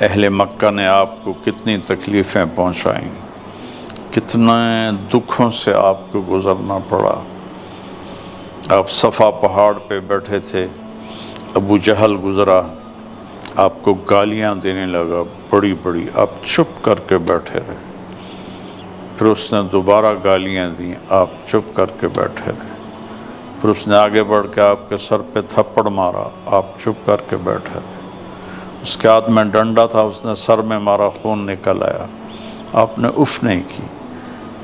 اہل مکہ نے آپ کو کتنی تکلیفیں پہنچائیں، کتنے دکھوں سے آپ کو گزرنا پڑا۔ آپ صفا پہاڑ پہ بیٹھے تھے، ابو جہل گزرا، آپ کو گالیاں دینے لگا بڑی بڑی، آپ چپ کر کے بیٹھے رہے۔ پھر اس نے دوبارہ گالیاں دیں، آپ چپ کر کے بیٹھے رہے۔ پھر اس نے آگے بڑھ کے آپ کے سر پہ تھپڑ مارا، آپ چپ کر کے بیٹھے رہے۔ اس کے ہاتھ میں ڈنڈا تھا، اس نے سر میں مارا، خون نکل آیا، آپ نے اف نہیں کی۔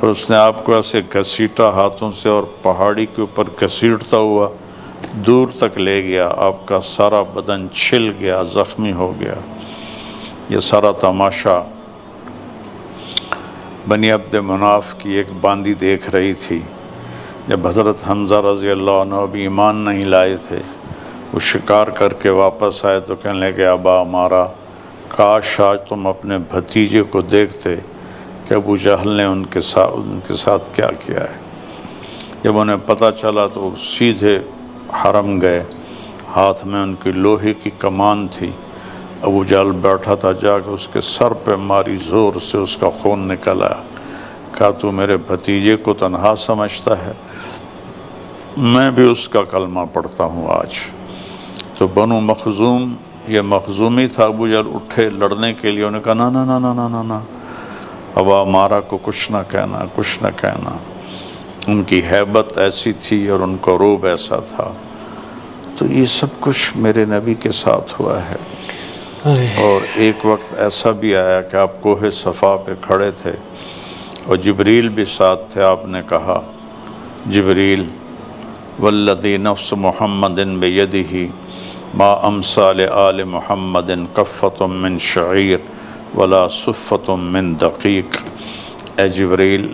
پھر اس نے آپ کو ایسے گھسیٹا ہاتھوں سے اور پہاڑی کے اوپر گھسیٹتا ہوا دور تک لے گیا، آپ کا سارا بدن چھل گیا، زخمی ہو گیا۔ یہ سارا تماشا بنی عبد مناف کی ایک باندی دیکھ رہی تھی۔ جب حضرت حمزہ رضی اللہ عنہ ابھی ایمان نہیں لائے تھے، وہ شکار کر کے واپس آئے تو کہنے لگے ابا ہمارا، کاش آج تم اپنے بھتیجے کو دیکھتے کہ ابو جہل نے ان کے ساتھ کیا کیا ہے۔ جب انہیں پتہ چلا تو وہ سیدھے حرم گئے، ہاتھ میں ان کی لوہے کی کمان تھی۔ ابو جہل بیٹھا تھا، جا کے اس کے سر پہ ماری، زور سے اس کا خون نکل آیا۔ کہا تو میرے بھتیجے کو تنہا سمجھتا ہے، میں بھی اس کا کلمہ پڑھتا ہوں آج۔ تو بنو مخزوم، یہ مخزومی تھا، ابو جہل اٹھے لڑنے کے لیے، انہوں نے کہا نا نا نا نا نا نا نا، ابا مارا کو کچھ نہ کہنا، کچھ نہ کہنا۔ ان کی ہیبت ایسی تھی اور ان کا روب ایسا تھا۔ تو یہ سب کچھ میرے نبی کے ساتھ ہوا ہے۔ اور ایک وقت ایسا بھی آیا کہ آپ کوہ صفا پہ کھڑے تھے اور جبریل بھی ساتھ تھے، آپ نے کہا جبریل والذی نفس محمد بیدہ ما امسا لآل محمد کفۃ من شعیر ولا صفۃ من دقیق۔ اے جبریل،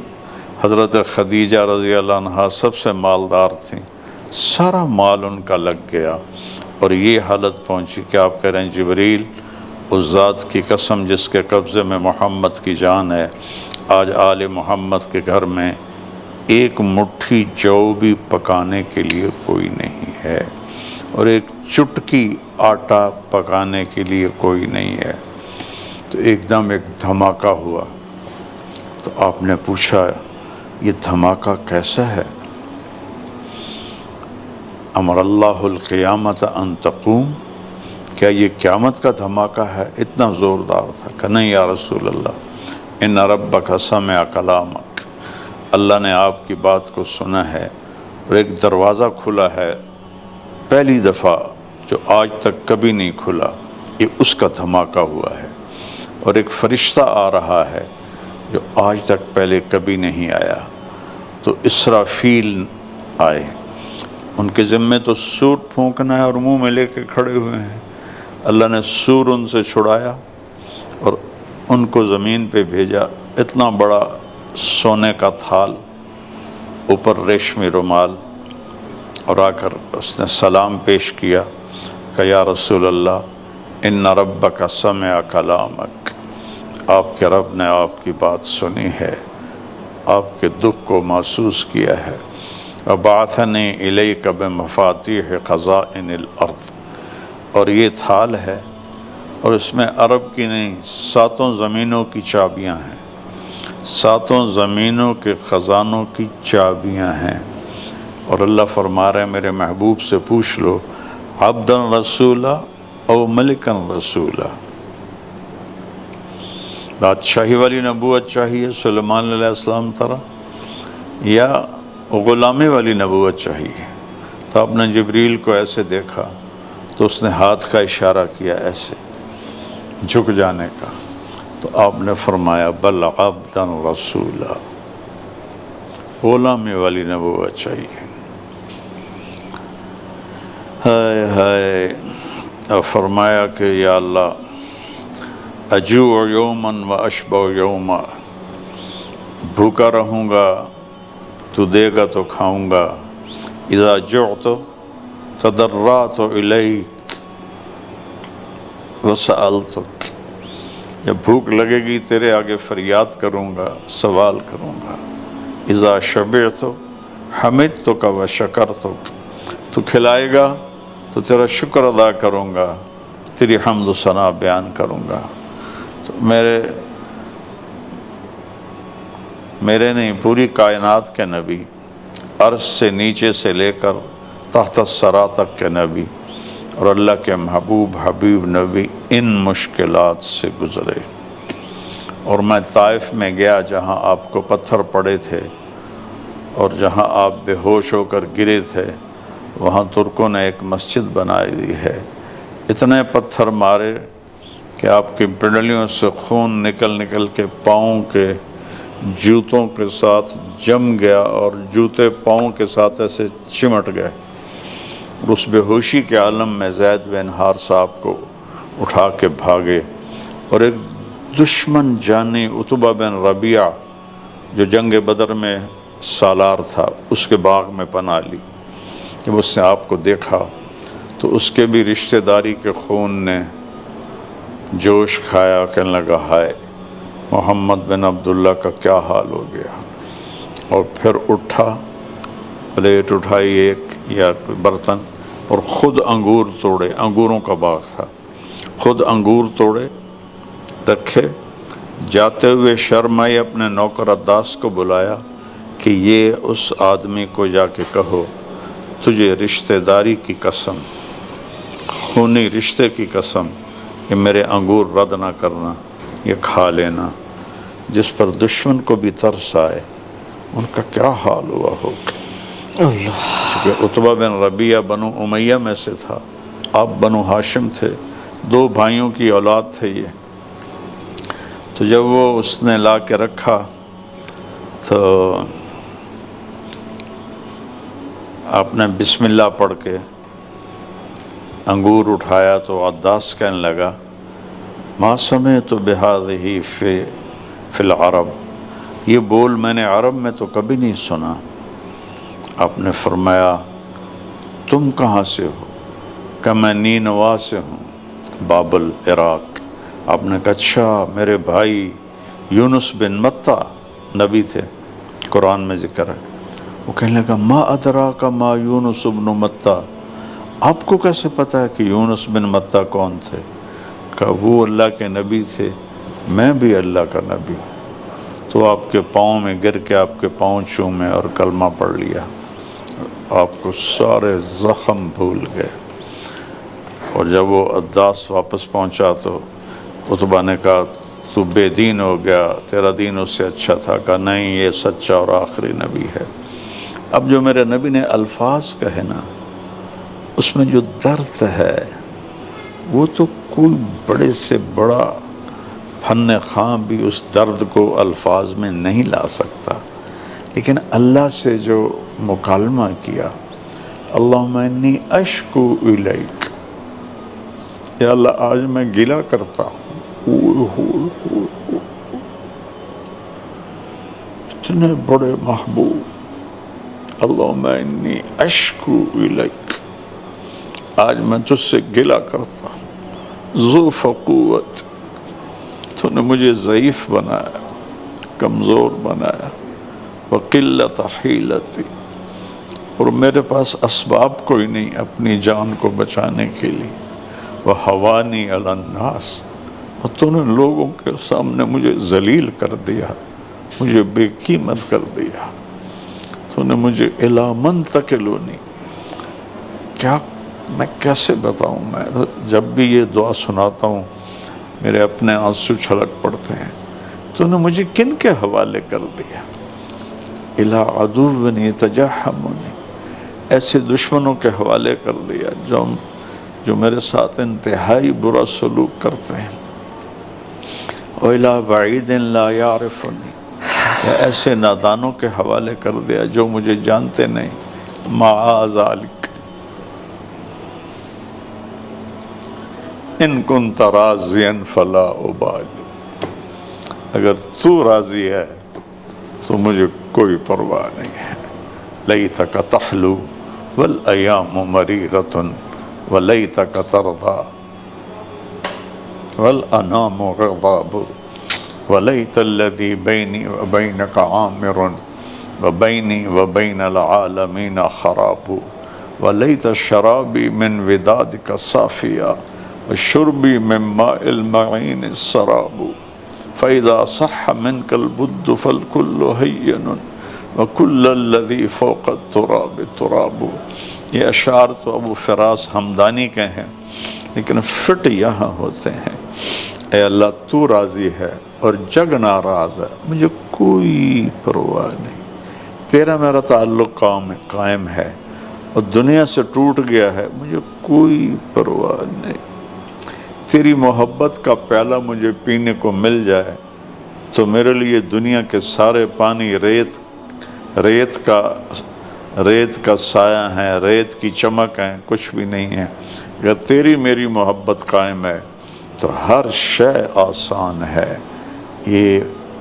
حضرت خدیجہ رضی اللہ عنہا سب سے مالدار تھیں، سارا مال ان کا لگ گیا، اور یہ حالت پہنچی کہ آپ کہہ رہے ہیں جبریل اس ذات کی قسم جس کے قبضے میں محمد کی جان ہے، آج آل محمد کے گھر میں ایک مٹھی جو بھی پکانے کے لیے کوئی نہیں ہے، اور ایک چٹکی آٹا پکانے کے لیے کوئی نہیں ہے۔ تو ایک دم ایک دھماکہ ہوا، تو آپ نے پوچھا یہ دھماکہ کیسا ہے؟ امر اللہ القیامت ان تقوم، کیا یہ قیامت کا دھماکہ ہے؟ اتنا زوردار تھا کہ نہیں یا رسول اللہ، ان ربک سمع کلامک، اللہ نے آپ کی بات کو سنا ہے، اور ایک دروازہ کھلا ہے پہلی دفعہ جو آج تک کبھی نہیں کھلا، یہ اس کا دھماکہ ہوا ہے، اور ایک فرشتہ آ رہا ہے جو آج تک پہلے کبھی نہیں آیا۔ تو اسرافیل آئے، ان کے ذمے تو سور پھونکنا ہے اور منہ میں لے کے کھڑے ہوئے ہیں۔ اللہ نے سور ان سے چھڑایا اور ان کو زمین پہ بھیجا، اتنا بڑا سونے کا تھال، اوپر ریشمی رومال، اور آ کر اس نے سلام پیش کیا کہ یا رسول اللہ ان ربک سمع کلامک، آپ کے رب نے آپ کی بات سنی ہے، آپ کے دکھ کو محسوس کیا ہے، وبعثنی الیک بمفاتیح خزائن الارض، اور یہ تھال ہے اور اس میں عرب کی نہیں 7 زمینوں کی چابیاں ہیں، 7 زمینوں کے خزانوں کی چابیاں ہیں، اور اللہ فرما رہے ہیں میرے محبوب سے پوچھ لو عبدًا رسولا او ملکًا رسولا، بادشاہی والی نبوت چاہیے سلیمان علیہ السلام طرح یا غلامی والی نبوت چاہیے؟ تو آپ نے جبریل کو ایسے دیکھا تو اس نے ہاتھ کا اشارہ کیا ایسے جھک جانے کا، تو آپ نے فرمایا بل عبدًا رسولا، غلامی والی نبوت چاہیے۔ ہائے ہائے، اور فرمایا کہ یا اللہ اجوع یوما و اشبع یوما، بھوکا رہوں گا تو دے گا تو کھاؤں گا، اذا جعت تضرعت الیک وسألتک، جب بھوک لگے گی تیرے آگے فریاد کروں گا، سوال کروں گا، اذا شبعت حمدتک وشکرتک، تو کھلائے گا تو تیرا شکر ادا کروں گا، تیری حمد و ثنا بیان کروں گا۔ میرے نہیں پوری کائنات کے نبی، عرش سے نیچے سے لے کر تحت الثری تک کے نبی اور اللہ کے محبوب حبیب نبی ان مشکلات سے گزرے۔ اور میں طائف میں گیا جہاں آپ کو پتھر پڑے تھے اور جہاں آپ بے ہوش ہو کر گرے تھے، وہاں ترکوں نے ایک مسجد بنائی دی ہے۔ اتنے پتھر مارے کہ آپ کی پنڈلیوں سے خون نکل نکل کے پاؤں کے جوتوں کے ساتھ جم گیا اور جوتے پاؤں کے ساتھ ایسے چمٹ گئے۔ اس بے ہوشی کے عالم میں زید بن حارثہ صاحب کو اٹھا کے بھاگے اور ایک دشمن جانی عتبہ بن ربیعہ جو جنگ بدر میں سالار تھا، اس کے باغ میں پناہ لی۔ جب اس نے آپ کو دیکھا تو اس کے بھی رشتہ داری کے خون نے جوش کھایا، کہنے لگا ہائے محمد بن عبداللہ کا کیا حال ہو گیا۔ اور پھر اٹھا، پلیٹ اٹھائی ایک یا برتن، اور خود انگور توڑے، انگوروں کا باغ تھا، خود انگور توڑے رکھے۔ جاتے ہوئے شرم آئی، اپنے نوکر عداس کو بلایا کہ یہ اس آدمی کو جا کے کہو تجھے رشتہ داری کی قسم، خونی رشتے کی قسم، کہ میرے انگور رد نہ کرنا، یہ کھا لینا۔ جس پر دشمن کو بھی ترس آئے، ان کا کیا حال ہوا ہوگا۔ کیونکہ عتبہ بن ربیعہ بنو امیہ میں سے تھا، آپ بنو ہاشم تھے، 2 بھائیوں کی اولاد تھے یہ۔ تو جب وہ اس نے لا کے رکھا تو آپ نے بسم اللہ پڑھ کے انگور اٹھایا تو عداس کہنے لگا ما سمعت بہذہ فی العرب، یہ بول میں نے عرب میں تو کبھی نہیں سنا۔ آپ نے فرمایا تم کہاں سے ہو؟ کہ میں نینوا سے ہوں، بابل عراق۔ آپ نے کہا اچھا، میرے بھائی یونس بن متہ نبی تھے، قرآن میں ذکر ہے۔ وہ کہنے لگا ما ادراک ما یونس بن متہ، آپ کو کیسے پتہ ہے کہ یونس بن متہ کون تھے؟ کہا وہ اللہ کے نبی تھے، میں بھی اللہ کا نبی ہوں۔ تو آپ کے پاؤں میں گر کے آپ کے پاؤں چومے اور کلمہ پڑھ لیا، آپ کو سارے زخم بھول گئے۔ اور جب وہ عداس واپس پہنچا تو عتبہ نے کہا تو بے دین ہو گیا، تیرا دین اس سے اچھا تھا۔ کہا نہیں، یہ سچا اور آخری نبی ہے۔ اب جو میرے نبی نے الفاظ کہے نا، اس میں جو درد ہے وہ تو کوئی بڑے سے بڑا فن خواں بھی اس درد کو الفاظ میں نہیں لا سکتا، لیکن اللہ سے جو مکالمہ کیا، اللہم انی اشکو الیک، یا اللہ آج میں گلہ کرتا ہوں، اتنے بڑے محبوب، اللہم انی اشکو الیک، آج میں تجھ سے گلہ کرتا ہوں، ذو فقوت، تو نے مجھے ضعیف بنایا، کمزور بنایا، وقلت حیلتی، اور میرے پاس اسباب کوئی نہیں اپنی جان کو بچانے کے لیے، وحوانی علی الناس، اور تو نے لوگوں کے سامنے مجھے ذلیل کر دیا، مجھے بے قیمت کر دیا، تو نے مجھے الی من تکلونی، کیا میں کیسے بتاؤں؟ میں جب بھی یہ دعا سناتا ہوں میرے اپنے آنسو چھلک پڑتے ہیں، تو نے مجھے کن کے حوالے کر دیا؟ الی عدو یتجہمنی، ایسے دشمنوں کے حوالے کر دیا جو میرے ساتھ انتہائی برا سلوک کرتے ہیں، وَإِلَىٰ بَعِيدٍ لَا يَعْرِفُنِي، یا ایسے نادانوں کے حوالے کر دیا جو مجھے جانتے نہیں، مَعَ ذَلِكَ ان كنت راضيا فلا ابالي، اگر تو راضی ہے تو مجھے کوئی پرواہ نہیں ہے، لیتک تحلو والایام مریرۃ ولیتک ترضى والانام غضاب ولیت الذی بینی وبینک عامر وبینی وبین العالمین خراب ولیت شرابی من ودادک صافیا وشربی من ماء المعین السراب۔ فَإِذَا صَحَّ مِنْكَ الْبُدُّ فَالْكُلُّ هَيِّنٌ وَكُلَّ الَّذِي فَوْقَ التُّرَابِ تُرَابُ۔ یہ اشعار تو ابو فراس ہمدانی کے ہیں، لیکن فٹ یہاں ہوتے ہیں، اے اللہ تو راضی ہے اور جگ ناراض ہے، مجھے کوئی پرواہ نہیں، تیرا میرا تعلق قائم ہے اور دنیا سے ٹوٹ گیا ہے، مجھے کوئی پرواہ نہیں، تیری محبت کا پیالہ مجھے پینے کو مل جائے تو میرے لیے دنیا کے سارے پانی ریت کا سایہ ہے، ریت کی چمک ہے، کچھ بھی نہیں ہے۔ اگر تیری میری محبت قائم ہے تو ہر شے آسان ہے۔ یہ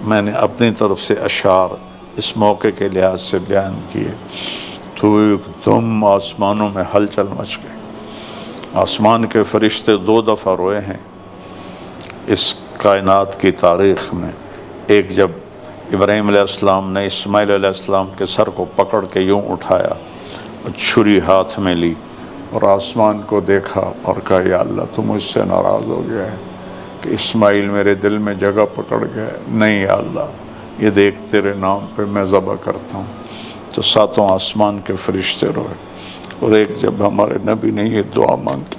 میں نے اپنی طرف سے اشعار اس موقع کے لحاظ سے بیان کیے تو ایک دم آسمانوں میں ہلچل مچ گئی۔ آسمان کے فرشتے 2 دفعہ روئے ہیں اس کائنات کی تاریخ میں، ایک جب ابراہیم علیہ السلام نے اسماعیل علیہ السلام کے سر کو پکڑ کے یوں اٹھایا اور چھری ہاتھ میں لی اور آسمان کو دیکھا اور کہا یا اللہ تو مجھ سے ناراض ہو گیا ہے کہ اسماعیل میرے دل میں جگہ پکڑ گیا ہے، نہیں یا اللہ یہ دیکھ تیرے نام پہ میں ذبح کرتا ہوں۔ تو 7 آسمان کے فرشتے روئے، اور ایک جب ہمارے نبی نے یہ دعا مانگی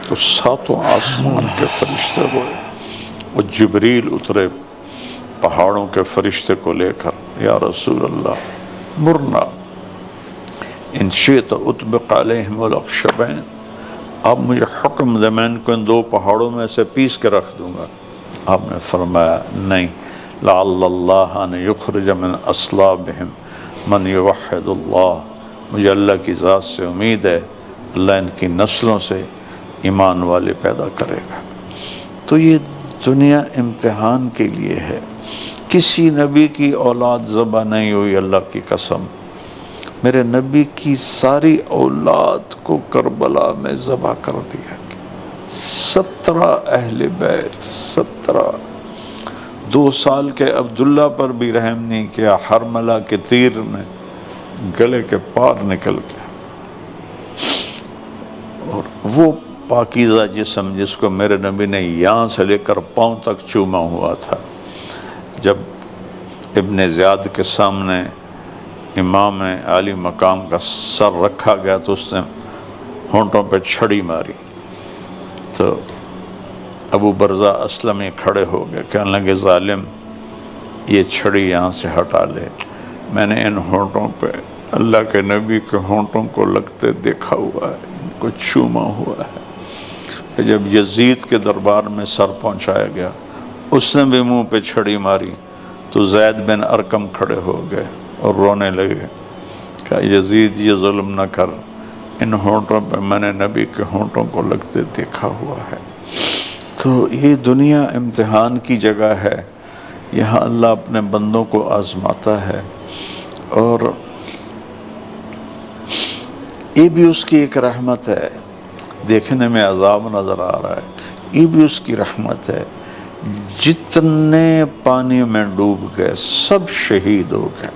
تو 7 آسمان کے فرشتے روئے، وہ جبریل اترے پہاڑوں کے فرشتے کو لے کر، یا رسول اللہ مرنا ان شئت اطبق علیہم الاخشبین، آپ مجھے حکم دے میں ان کو ان 2 پہاڑوں میں سے پیس کے رکھ دوں گا۔ آپ نے فرمایا نہیں، لعل اللہ ان یخرج من اصلابہم من یوحد اللہ، مجھے اللہ کی ذات سے امید ہے اللہ ان کی نسلوں سے ایمان والے پیدا کرے گا۔ تو یہ دنیا امتحان کے لیے ہے، کسی نبی کی اولاد ذبح نہیں ہوئی، اللہ کی قسم، میرے نبی کی ساری اولاد کو کربلا میں ذبح کر دیا گیا، 17 اہل بیت، 17، 2 سال کے عبداللہ پر بھی رحم نہیں کیا، حرملہ کے تیر میں گلے کے پار نکل گیا، اور وہ پاکیزہ جسم جس کو میرے نبی نے یہاں سے لے کر پاؤں تک چوما ہوا تھا، جب ابن زیاد کے سامنے امام عالی مقام کا سر رکھا گیا تو اس نے ہونٹوں پہ چھڑی ماری، تو ابو برزہ اسلمی کھڑے ہو گئے، کہنے لگے ظالم یہ چھڑی یہاں سے ہٹا لے، میں نے ان ہونٹوں پہ اللہ کے نبی کے ہونٹوں کو لگتے دیکھا ہوا ہے، ان کو چوما ہوا ہے۔ کہ جب یزید کے دربار میں سر پہنچایا گیا، اس نے بھی منہ پہ چھڑی ماری، تو زید بن ارقم کھڑے ہو گئے اور رونے لگے، کہا یزید یہ ظلم نہ کر، ان ہونٹوں پہ میں نے نبی کے ہونٹوں کو لگتے دیکھا ہوا ہے۔ تو یہ دنیا امتحان کی جگہ ہے، یہاں اللہ اپنے بندوں کو آزماتا ہے، اور یہ بھی اس کی ایک رحمت ہے، دیکھنے میں عذاب نظر آ رہا ہے، یہ بھی اس کی رحمت ہے، جتنے پانی میں ڈوب گئے سب شہید ہو گئے۔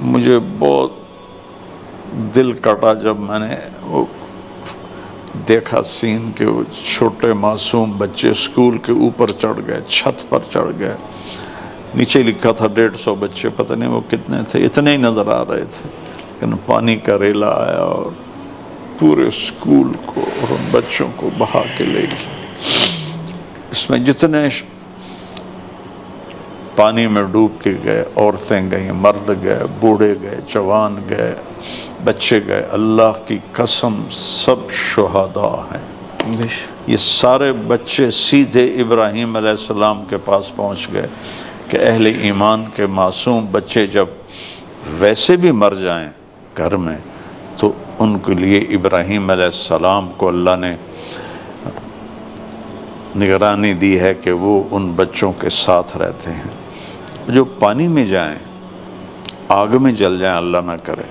مجھے بہت دل کٹا جب میں نے وہ دیکھا سین کہ وہ چھوٹے معصوم بچے اسکول کے اوپر چڑھ گئے، چھت پر چڑھ گئے، نیچے لکھا تھا 150 بچے، پتہ نہیں وہ کتنے تھے، اتنے ہی نظر آ رہے تھے، لیکن پانی کا ریلا آیا اور پورے اسکول کو اور ان بچوں کو بہا کے لے گیا۔ اس میں جتنے پانی میں ڈوب کے گئے، عورتیں گئیں، مرد گئے، بوڑھے گئے، جوان گئے، بچے گئے، اللہ کی قسم سب شہداء ہیں۔ یہ سارے بچے سیدھے ابراہیم علیہ السلام کے پاس پہنچ گئے کہ اہل ایمان کے معصوم بچے جب ویسے بھی مر جائیں گھر میں تو ان کے لیے ابراہیم علیہ السلام کو اللہ نے نگرانی دی ہے کہ وہ ان بچوں کے ساتھ رہتے ہیں۔ جو پانی میں جائیں، آگ میں جل جائیں، اللہ نہ کرے،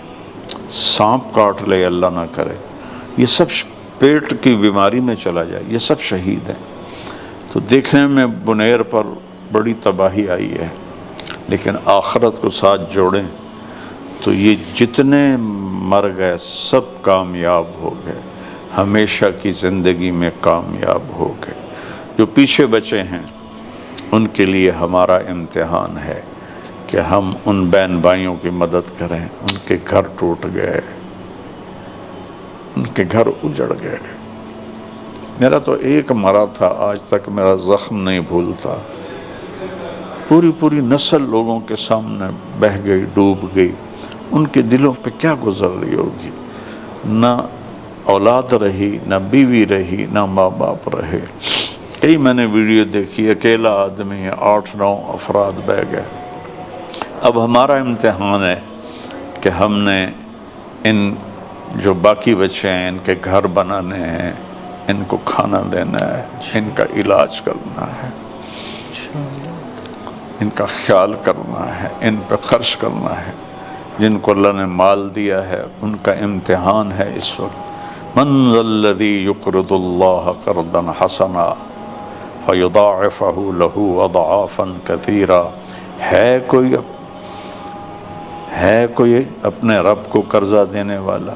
سانپ کاٹ لے، اللہ نہ کرے، یہ سب پیٹ کی بیماری میں چلا جائے، یہ سب شہید ہیں۔ تو دیکھنے میں بنیر پر بڑی تباہی آئی ہے، لیکن آخرت کو ساتھ جوڑیں تو یہ جتنے مر گئے سب کامیاب ہو گئے، ہمیشہ کی زندگی میں کامیاب ہو گئے۔ جو پیچھے بچے ہیں ان کے لیے ہمارا امتحان ہے کہ ہم ان بہن بھائیوں کی مدد کریں. ان کے گھر ٹوٹ گئے، ان کے گھر اجڑ گئے. میرا تو ایک مرا تھا، آج تک میرا زخم نہیں بھولتا. پوری نسل لوگوں کے سامنے بہہ گئی، ڈوب گئی. ان کے دلوں پہ کیا گزر رہی ہوگی. نہ اولاد رہی، نہ بیوی رہی، نہ ماں باپ رہے. کئی میں نے ویڈیو دیکھی، اکیلا آدمی 8-9 افراد بہ گئے. اب ہمارا امتحان ہے کہ ہم نے ان جو باقی بچے ہیں ان کے گھر بنانے ہیں، ان کو کھانا دینا ہے، ان کا علاج کرنا ہے، ان کا خیال کرنا ہے، ان پہ خرچ کرنا ہے. جن کو اللہ نے مال دیا ہے ان کا امتحان ہے اس وقت. من ذا الذی یقرض اللہ قرضا حسنا فیضاعفہ لہ اضعافا کثیرا. ہے کوئی اپنے رب کو قرضہ دینے والا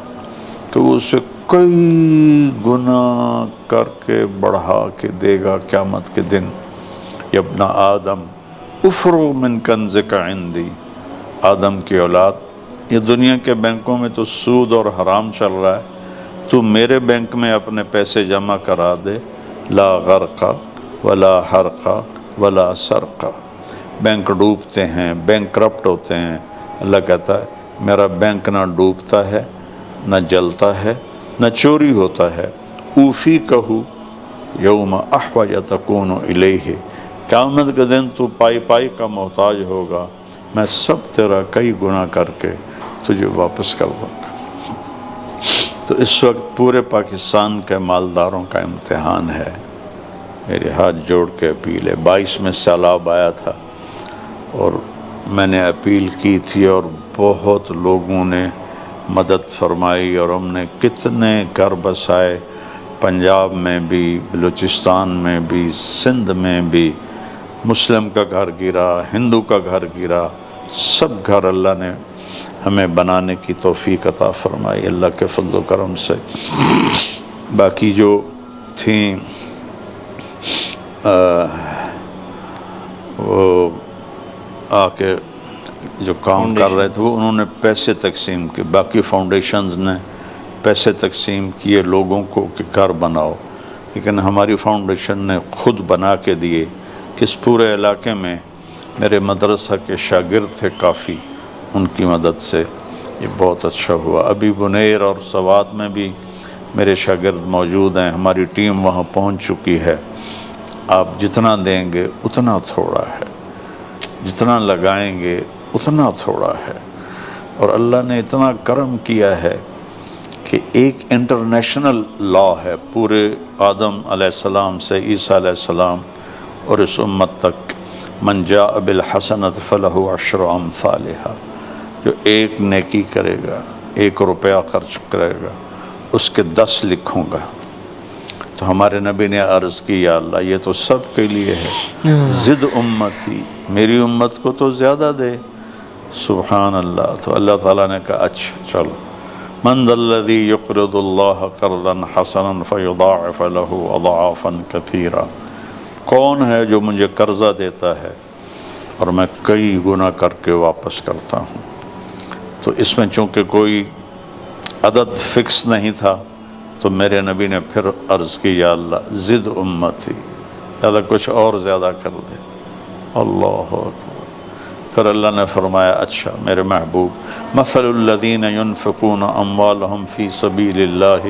تو اسے کئی گنا کر کے بڑھا کے دے گا قیامت کے دن. یا ابن آدم افرغ من کنزک عندی. آدم کی اولاد، یہ دنیا کے بینکوں میں تو سود اور حرام چل رہا ہے، تو میرے بینک میں اپنے پیسے جمع کرا دے. لا غرق ولا حرق ولا سرق. بینک ڈوبتے ہیں، بینک کرپٹ ہوتے ہیں. اللہ کہتا ہے میرا بینک نہ ڈوبتا ہے، نہ جلتا ہے، نہ چوری ہوتا ہے. اوفی کہو یوم احوج تکون الیہ. قیامت کے دن تو پائی کا محتاج ہوگا، میں سب تیرا کئی گنا کر کے تجھے واپس کر دوں گا. تو اس وقت پورے پاکستان کے مالداروں کا امتحان ہے. میرے ہاتھ جوڑ کے اپیل ہے. 22 میں سیلاب آیا تھا اور میں نے اپیل کی تھی اور بہت لوگوں نے مدد فرمائی اور ہم نے کتنے گھر بسائے. پنجاب میں بھی، بلوچستان میں بھی، سندھ میں بھی. مسلم کا گھر گرا، ہندو کا گھر گرا، سب گھر اللہ نے ہمیں بنانے کی توفیق عطا فرمائی اللہ کے فضل و کرم سے. باقی جو تھیں وہ آ کے جو کام کر رہے تھے وہ انہوں نے پیسے تقسیم کیے. باقی فاؤنڈیشنز نے پیسے تقسیم کیے لوگوں کو کہ گھر بناؤ، لیکن ہماری فاؤنڈیشن نے خود بنا کے دیے. کہ اس پورے علاقے میں میرے مدرسہ کے شاگرد تھے کافی، ان کی مدد سے یہ بہت اچھا ہوا. ابھی بنیر اور سوات میں بھی میرے شاگرد موجود ہیں. ہماری ٹیم وہاں پہنچ چکی ہے. آپ جتنا دیں گے اتنا تھوڑا ہے، جتنا لگائیں گے اتنا تھوڑا ہے. اور اللہ نے اتنا کرم کیا ہے کہ ایک انٹرنیشنل لا ہے پورے آدم علیہ السلام سے عیسیٰ علیہ السلام اور اس امت تک. من جاء بالحسنۃ فلہ عشر امثالھا. جو ایک نیکی کرے گا، 1 روپیہ خرچ کرے گا، اس کے 10 لکھوں گا. تو ہمارے نبی نے عرض کی یا اللہ یہ تو سب کے لیے ہے، زد امتی، میری امت کو تو زیادہ دے. سبحان اللہ. تو اللہ تعالیٰ نے کہا اچھا چلو. من ذا الذی یقرض اللہ قرضا حسنا فیضاعف له اضعافا کثیرا. کون ہے جو مجھے قرضہ دیتا ہے اور میں کئی گنا کر کے واپس کرتا ہوں. تو اس میں چونکہ کوئی عدد فکس نہیں تھا تو میرے نبی نے پھر عرض کی یا اللہ زد امتی، اللہ کچھ اور زیادہ کر دے. اللہ اکبر. پھر اللہ نے فرمایا اچھا میرے محبوب، مثل الذین ينفقون اموالهم فی سبیل اللہ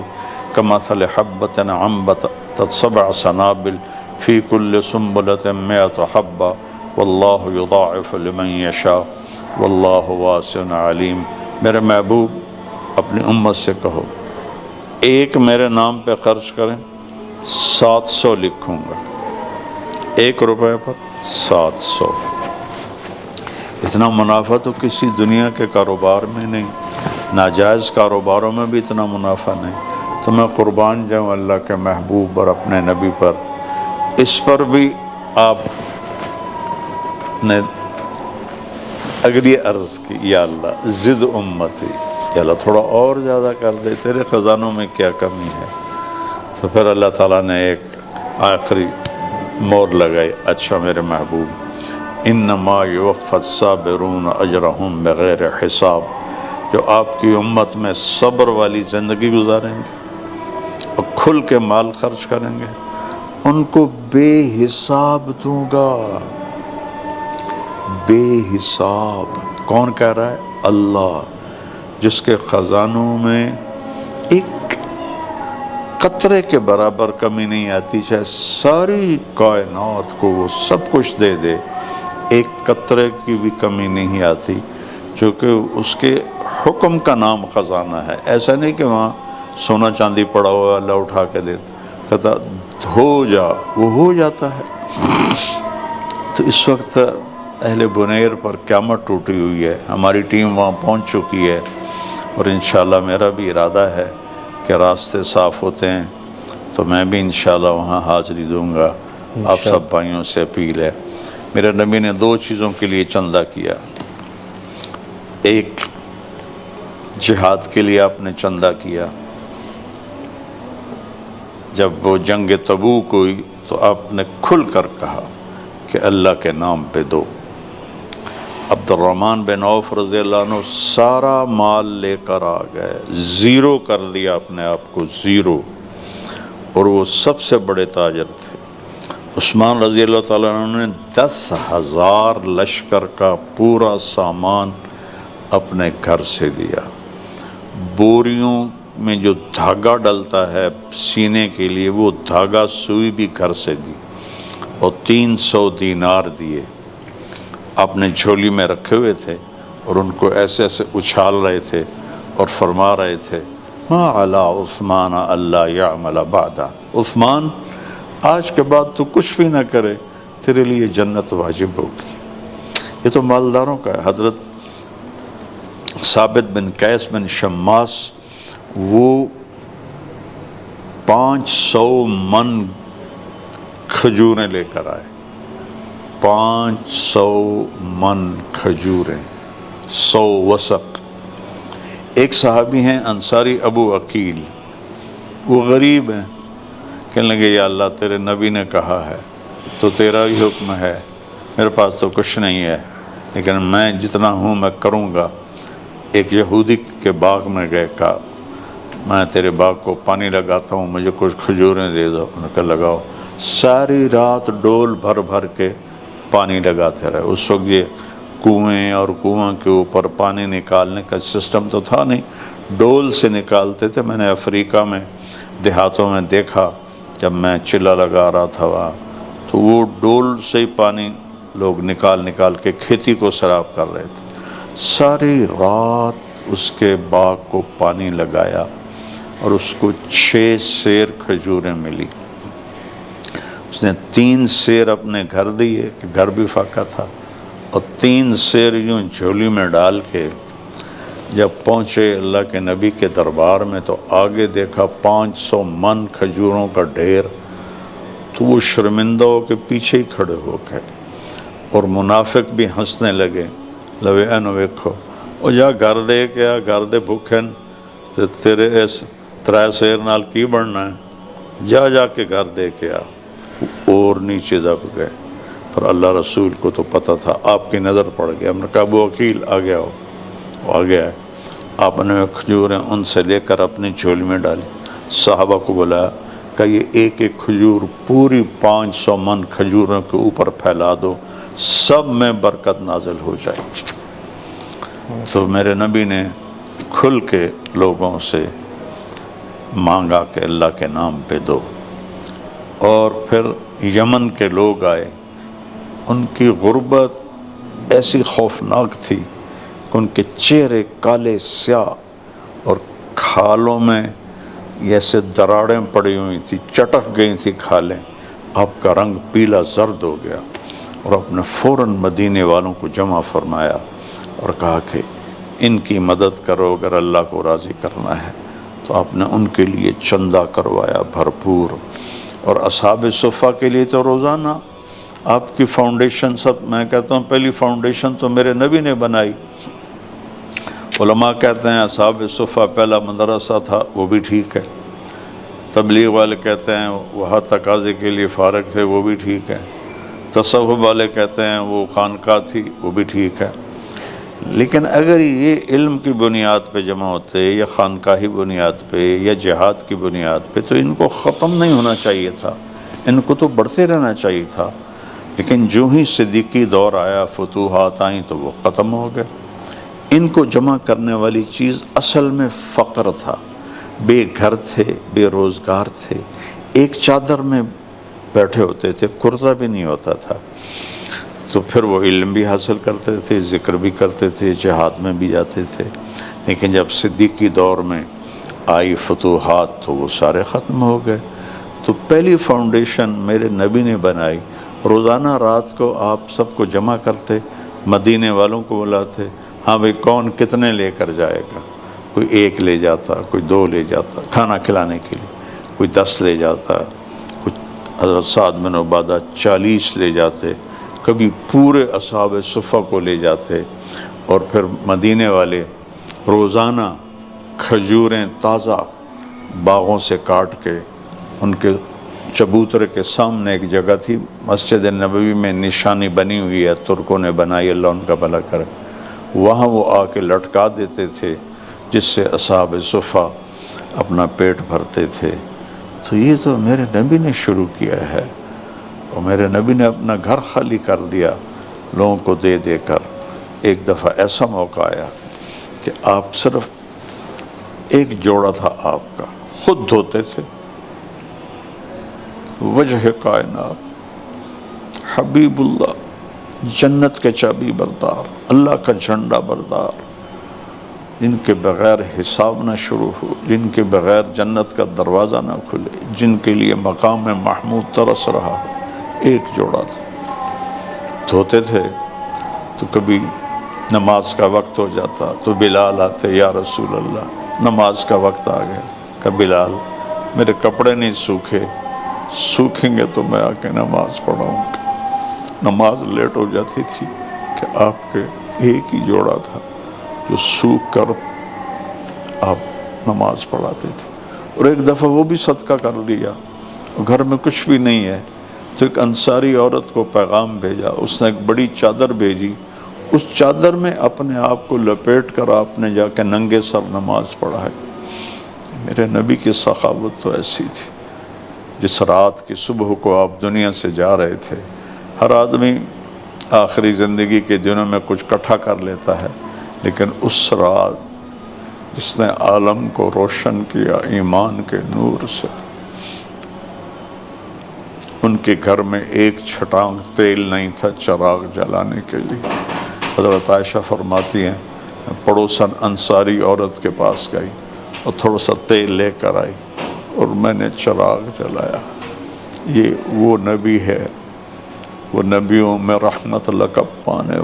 کمثل حبۃ انبتت 7 سنابل فی کل سنبلۃ 100 حبۃ واللہ یضاعف لمن یشاء واللہ واسع علیم. میرے محبوب اپنی امت سے کہو ایک میرے نام پہ خرچ کریں، 700 لکھوں گا. 1 روپے پر 700. اتنا منافع تو کسی دنیا کے کاروبار میں نہیں، ناجائز کاروباروں میں بھی اتنا منافع نہیں. تو میں قربان جاؤں اللہ کے محبوب اور اپنے نبی پر. اس پر بھی آپ نے اگلی عرض کی یا اللہ زد امتی، یا اللہ تھوڑا اور زیادہ کر دے، تیرے خزانوں میں کیا کمی ہے. تو پھر اللہ تعالیٰ نے ایک آخری مور لگائی، اچھا میرے محبوب، انما یوفی الصابرون اجرہم بغیر حساب، جو آپ کی امت میں صبر والی زندگی گزاریں گے اور کھل کے مال خرچ کریں گے، ان کو بے حساب دوں گا، بے حساب۔ کون کہہ رہا ہے؟ اللہ، جس کے خزانوں میں ایک قطرے کے برابر کمی نہیں آتی، چاہے ساری کائنات کو وہ سب کچھ دے دے، ایک قطرے کی بھی کمی نہیں آتی، چونکہ اس کے حکم کا نام خزانہ ہے۔ ایسا نہیں کہ وہاں سونا چاندی پڑا ہوا اللہ اٹھا کے دیتا، کہتا ہو جا، وہ ہو جاتا ہے۔ تو اس وقت اہل بنیر پر قیامت ٹوٹی ہوئی ہے، ہماری ٹیم وہاں پہنچ چکی ہے، اور انشاءاللہ میرا بھی ارادہ ہے کہ راستے صاف ہوتے ہیں تو میں بھی انشاءاللہ وہاں حاضری دوں گا۔ آپ سب بھائیوں سے اپیل ہے، میرے نبی نے 2 چیزوں کے لیے چندہ کیا، ایک جہاد کے لیے آپ نے چندہ کیا، جب وہ جنگ تبوک ہوئی تو آپ نے کھل کر کہا کہ اللہ کے نام پہ دو۔ عبد الرحمن بن عوف رضی اللہ عنہ سارا مال لے کر آ گئے، زیرو کر دیا اپنے آپ کو، زیرو، اور وہ سب سے بڑے تاجر تھے۔ عثمان رضی اللہ تعالیٰ عنہ نے 10,000 لشکر کا پورا سامان اپنے گھر سے دیا، بوریوں میں جو دھاگا ڈلتا ہے سینے کے لیے وہ دھاگا سوئی بھی گھر سے دی، اور 300 دینار دیے، اپنے جھولی میں رکھے ہوئے تھے، اور ان کو ایسے ایسے اچھال رہے تھے اور فرما رہے تھے ما علی عثمان اللہ یعمل بعدہ، عثمان آج کے بعد تو کچھ بھی نہ کرے، تیرے لیے جنت واجب ہوگی۔ یہ تو مالداروں کا ہے۔ حضرت ثابت بن قیس بن شماس وہ 500 من کھجوریں لے کر آئے، 500 من کھجوریں، 100 وسق۔ ایک صحابی ہیں انصاری ابو عقیل، وہ غریب ہیں، کہنے لگے یا اللہ تیرے نبی نے کہا ہے تو تیرا ہی حکم ہے، میرے پاس تو کچھ نہیں ہے لیکن میں جتنا ہوں میں کروں گا۔ ایک یہودی کے باغ میں گئے، کہا میں تیرے باغ کو پانی لگاتا ہوں، مجھے کچھ کھجوریں دے دو، انہوں نے کہا لگاؤ۔ ساری رات ڈول بھر بھر کے پانی لگاتے رہے۔ اس وقت یہ کنویں اور کنویں کے اوپر پانی نکالنے کا سسٹم تو تھا نہیں، ڈول سے نکالتے تھے۔ میں نے افریقہ میں دیہاتوں میں دیکھا، جب میں چلہ لگا رہا تھا وہاں، تو وہ ڈول سے ہی پانی لوگ نکال کے کھیتی کو سیراب کر رہے تھے۔ ساری رات اس کے باغ کو پانی لگایا اور اس کو 6 سیر کھجوریں ملی۔ اس نے 3 سیر اپنے گھر دیے کہ گھر بھی فاقہ تھا، اور 3 سیر یوں جھولی میں ڈال کے جب پہنچے اللہ کے نبی کے دربار میں تو آگے دیکھا 500 من کھجوروں کا ڈھیر، تو وہ شرمندہ ہو کے پیچھے ہی کھڑے ہو گئے، اور منافق بھی ہنسنے لگے، لوے اینو ویکھو او جا گھر دے کیا گھر دے بھوکھن تے تیرے اس 3 سیر نال کی بڑھنا ہے، جا کے گھر دے کے آ۔ اور نیچے دب گئے، پر اللہ رسول کو تو پتہ تھا، آپ کی نظر پڑ گیا۔ ہم نے کہا ابو عقیل آ گیا ہو، وہ آ گیا ہے۔ آپ نے کھجوریں ان سے لے کر اپنی جھولی میں ڈالی، صحابہ کو بلایا کہ یہ ایک ایک کھجور پوری 500 من کھجوروں کے اوپر پھیلا دو، سب میں برکت نازل ہو جائے گی۔ تو میرے نبی نے کھل کے لوگوں سے مانگا کہ اللہ کے نام پہ دو۔ اور پھر یمن کے لوگ آئے، ان کی غربت ایسی خوفناک تھی کہ ان کے چہرے کالے سیاہ اور کھالوں میں ایسے دراڑیں پڑی ہوئی تھی، چٹک گئی تھی کھالیں، آپ کا رنگ پیلا زرد ہو گیا، اور آپ نے فوراً مدینے والوں کو جمع فرمایا اور کہا کہ ان کی مدد کرو اگر اللہ کو راضی کرنا ہے۔ تو آپ نے ان کے لیے چندہ کروایا بھرپور، اور اصحاب صفہ کے لیے تو روزانہ آپ کی فاؤنڈیشن، سب میں کہتا ہوں پہلی فاؤنڈیشن تو میرے نبی نے بنائی۔ علماء کہتے ہیں اصحاب صفہ پہلا مدرسہ تھا، وہ بھی ٹھیک ہے، تبلیغ والے کہتے ہیں وہاں تقاضے کے لیے فارغ تھے، وہ بھی ٹھیک ہے، تصوف والے کہتے ہیں وہ خانقاہ تھی، وہ بھی ٹھیک ہے، لیکن اگر یہ علم کی بنیاد پہ جمع ہوتے یا خانقاہی بنیاد پہ یا جہاد کی بنیاد پہ تو ان کو ختم نہیں ہونا چاہیے تھا، ان کو تو بڑھتے رہنا چاہیے تھا، لیکن جو ہی صدیقی دور آیا، فتوحات آئیں تو وہ ختم ہو گئے۔ ان کو جمع کرنے والی چیز اصل میں فقر تھا، بے گھر تھے، بے روزگار تھے، ایک چادر میں بیٹھے ہوتے تھے، کرتا بھی نہیں ہوتا تھا، تو پھر وہ علم بھی حاصل کرتے تھے، ذکر بھی کرتے تھے، جہاد میں بھی جاتے تھے، لیکن جب صدیقی دور میں آئی فتوحات تو وہ سارے ختم ہو گئے۔ تو پہلی فاؤنڈیشن میرے نبی نے بنائی، روزانہ رات کو آپ سب کو جمع کرتے، مدینے والوں کو بلاتے، ہاں بھئی کون کتنے لے کر جائے گا، کوئی 1 لے جاتا، کوئی 2 لے جاتا کھانا کھلانے کے لیے، کوئی 10 لے جاتا، کچھ حضرت سعد بن عبادہ 40 لے جاتے، کبھی پورے اصحاب صفہ کو لے جاتے، اور پھر مدینے والے روزانہ کھجوریں تازہ باغوں سے کاٹ کے، ان کے چبوترے کے سامنے ایک جگہ تھی مسجد نبوی میں، نشانی بنی ہوئی ہے، ترکوں نے بنائی، اللہ ان کا بھلا کرے، وہاں وہ آ کے لٹکا دیتے تھے، جس سے اصحاب صفہ اپنا پیٹ بھرتے تھے۔ تو یہ تو میرے نبی نے شروع کیا ہے، اور میرے نبی نے اپنا گھر خالی کر دیا لوگوں کو دے دے کر۔ ایک دفعہ ایسا موقع آیا کہ آپ صرف ایک جوڑا تھا آپ کا، خود دھوتے تھے، وجہ کائنات حبیب اللہ، جنت کے چابی بردار، اللہ کا جھنڈا بردار، جن کے بغیر حساب نہ شروع ہو، جن کے بغیر جنت کا دروازہ نہ کھلے، جن کے لیے مقام محمود ترس رہا، ایک جوڑا تھا، دھوتے تھے۔ تو کبھی نماز کا وقت ہو جاتا تو بلال آتے، یا رسول اللہ نماز کا وقت آ گیا، کہ بلال میرے کپڑے نہیں سوکھیں گے تو میں آ کے نماز پڑھاؤں گا۔ نماز لیٹ ہو جاتی تھی کہ آپ کے ایک ہی جوڑا تھا جو سوکھ کر آپ نماز پڑھاتے تھے۔ اور ایک دفعہ وہ بھی صدقہ کر دیا، گھر میں کچھ بھی نہیں ہے، تو ایک انصاری عورت کو پیغام بھیجا، اس نے ایک بڑی چادر بھیجی، اس چادر میں اپنے آپ کو لپیٹ کر آپ نے جا کے ننگے سر نماز پڑھائی۔ میرے نبی کی سخاوت تو ایسی تھی، جس رات کی صبح کو آپ دنیا سے جا رہے تھے، ہر آدمی آخری زندگی کے دنوں میں کچھ اکٹھا کر لیتا ہے، لیکن اس رات جس نے عالم کو روشن کیا ایمان کے نور سے، ان کے گھر میں ایک چھٹانگ تیل نہیں تھا چراغ جلانے کے لیے۔ حضرت عائشہ فرماتی ہیں پڑوسن انصاری عورت کے پاس گئی اور تھوڑا سا تیل لے کر آئی اور میں نے چراغ جلایا۔ یہ وہ نبی ہے، وہ نبیوں میں رحمت لقب پانے